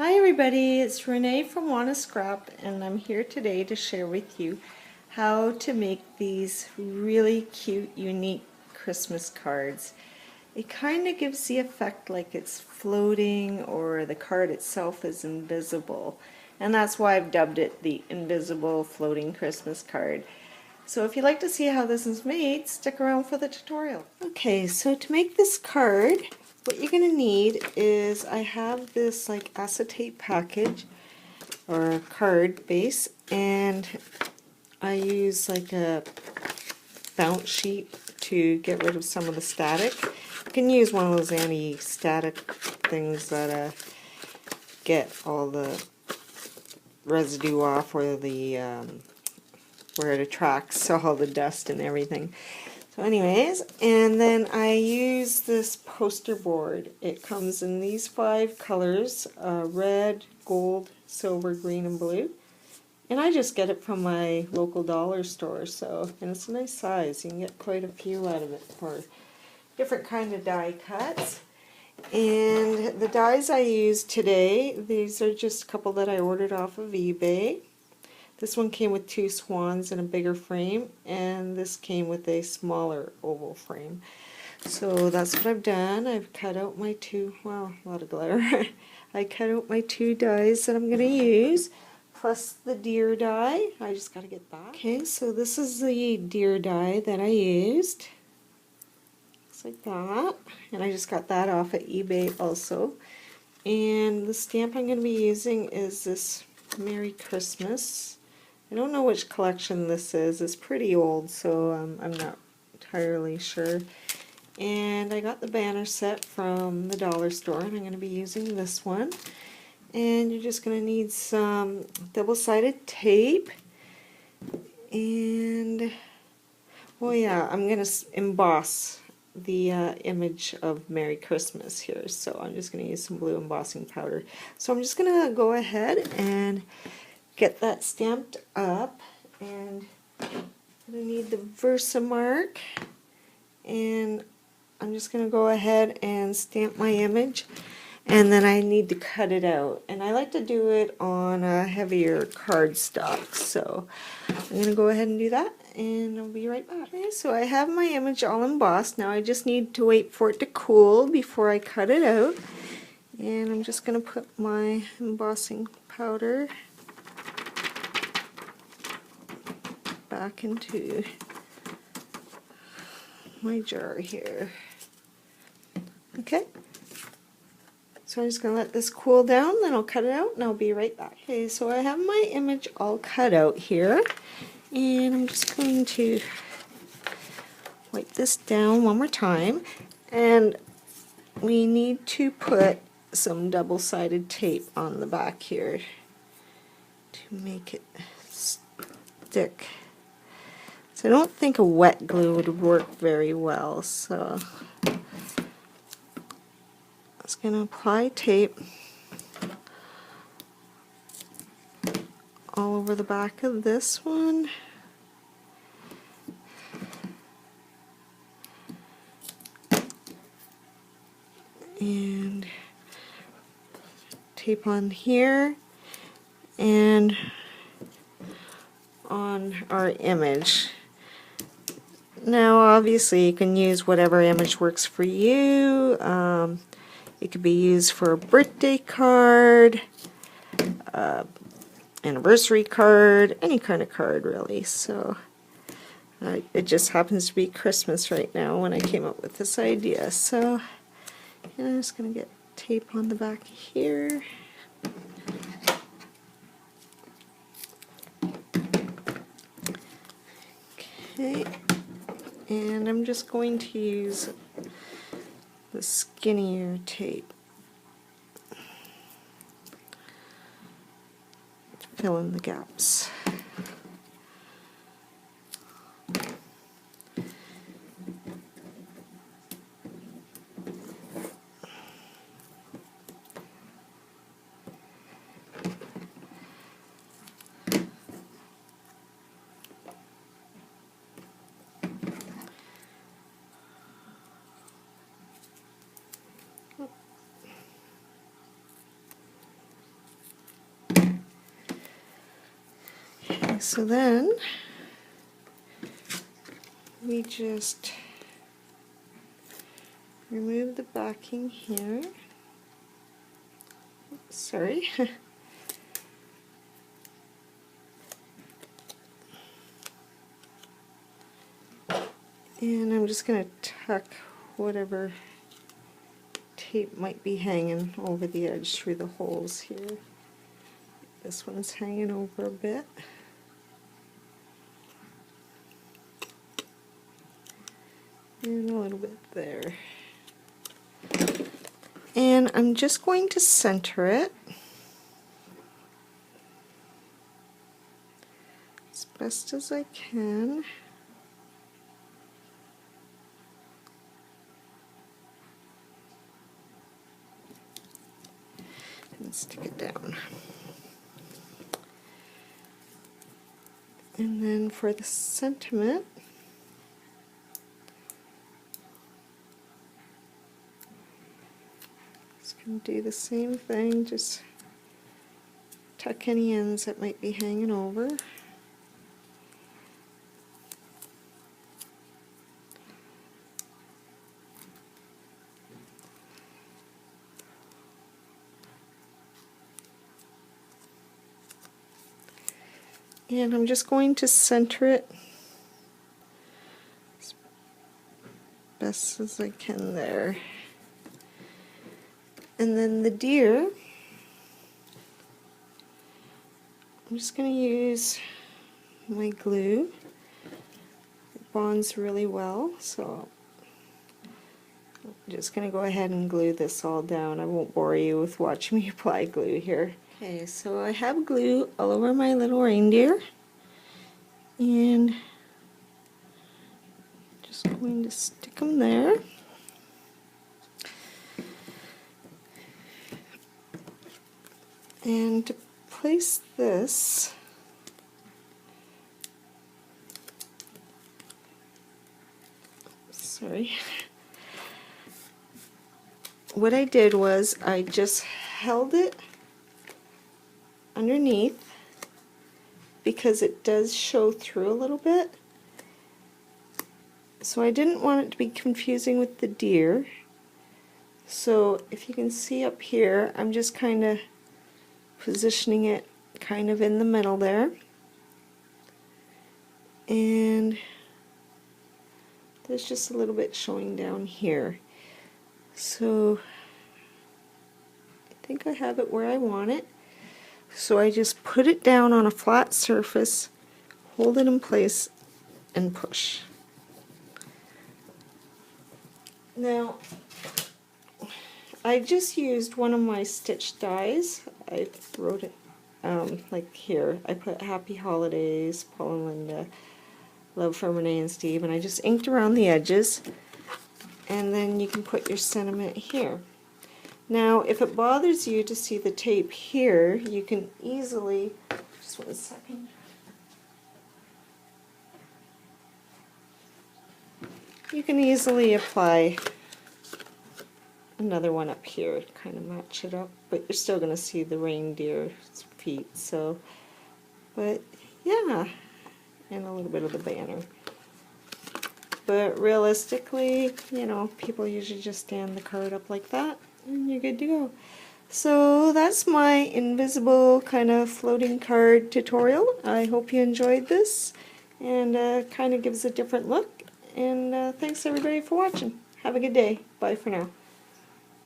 Hi everybody, it's Renee from Wanna Scrap, and I'm here today to share with you how to make these really cute, unique Christmas cards. It kind of gives the effect like it's floating or the card itself is invisible, and that's why I've dubbed it the Invisible Floating Christmas Card. So if you'd like to see how this is made, stick around for the tutorial. Okay, so to make this card, what you're going to need is I have this like acetate package or card base, and I use like a bounce sheet to get rid of some of the static. You can use one of those anti-static things that get all the residue off, or the where it attracts all the dust and everything. So anyways, and then I use this poster board. It comes in these 5 colors, red, gold, silver, green, and blue. And I just get it from my local dollar store, and it's a nice size. You can get quite a few out of it for different kind of die cuts. And the dies I use today, these are just a couple that I ordered off of eBay. This one came with 2 swans and a bigger frame, and this came with a smaller oval frame. So that's what I've done. I've cut out my 2, well, a lot of glitter. I cut out my 2 dies that I'm going to use, plus the deer die. I just got to get that. Okay, so this is the deer die that I used. Looks like that. And I just got that off at eBay also. And the stamp I'm going to be using is this Merry Christmas. I don't know which collection this is. It's pretty old, so I'm not entirely sure. And I got the banner set from the dollar store, and I'm going to be using this one. And you're just going to need some double-sided tape. And, oh yeah, I'm going to emboss the image of Merry Christmas here. So I'm just going to use some blue embossing powder. So I'm just going to go ahead and get that stamped up, and I'm going to need the Versamark, and I'm just going to go ahead and stamp my image, and then I need to cut it out, and I like to do it on a heavier cardstock, so I'm going to go ahead and do that, and I'll be right back. Okay, so I have my image all embossed. Now I just need to wait for it to cool before I cut it out, and I'm just going to put my embossing powder back into my jar here. Okay, so I'm just going to let this cool down, then I'll cut it out and I'll be right back. Okay, so I have my image all cut out here, and I'm just going to wipe this down one more time, and we need to put some double-sided tape on the back here to make it stick. So I don't think a wet glue would work very well, so I'm just going to apply tape all over the back of this one. And tape on here and on our image. Now obviously you can use whatever image works for you. It could be used for a birthday card, anniversary card, any kind of card really. So it just happens to be Christmas right now when I came up with this idea. So I'm just going to get tape on the back here. Okay. And I'm just going to use the skinnier tape to fill in the gaps. so then we just remove the backing here. Sorry. And I'm just going to tuck whatever tape might be hanging over the edge through the holes here. This one's hanging over a bit. And a little bit there. And I'm just going to center it as best as I can. And stick it down. And then for the sentiment, just going to do the same thing, just tuck any ends that might be hanging over. And I'm just going to center it as best as I can there. And then the deer, I'm just going to use my glue. It bonds really well, so I'm just going to go ahead and glue this all down. I won't bore you with watching me apply glue here. Okay, so I have glue all over my little reindeer, and just going to stick them there. And to place this, sorry, what I did was I just held it underneath because it does show through a little bit. So I didn't want it to be confusing with the deer. So if you can see up here, I'm just kind of positioning it kind of in the middle there. And there's just a little bit showing down here. So I think I have it where I want it. So I just put it down on a flat surface, hold it in place, and push. Now, I just used one of my stitch dies. I wrote it like here. I put Happy Holidays, Paul and Linda, Love from Renee and Steve, and I just inked around the edges. And then you can put your sentiment here. Now, if it bothers you to see the tape here, you can easily, just 1 second. You can easily apply another one up here to kind of match it up, but you're still going to see the reindeer's feet. So, but yeah, and a little bit of the banner. But realistically, you know, people usually just stand the card up like that, and you're good to go. So that's my invisible kind of floating card tutorial. I hope you enjoyed this, and kind of gives a different look. And thanks everybody for watching. Have a good day. Bye for now.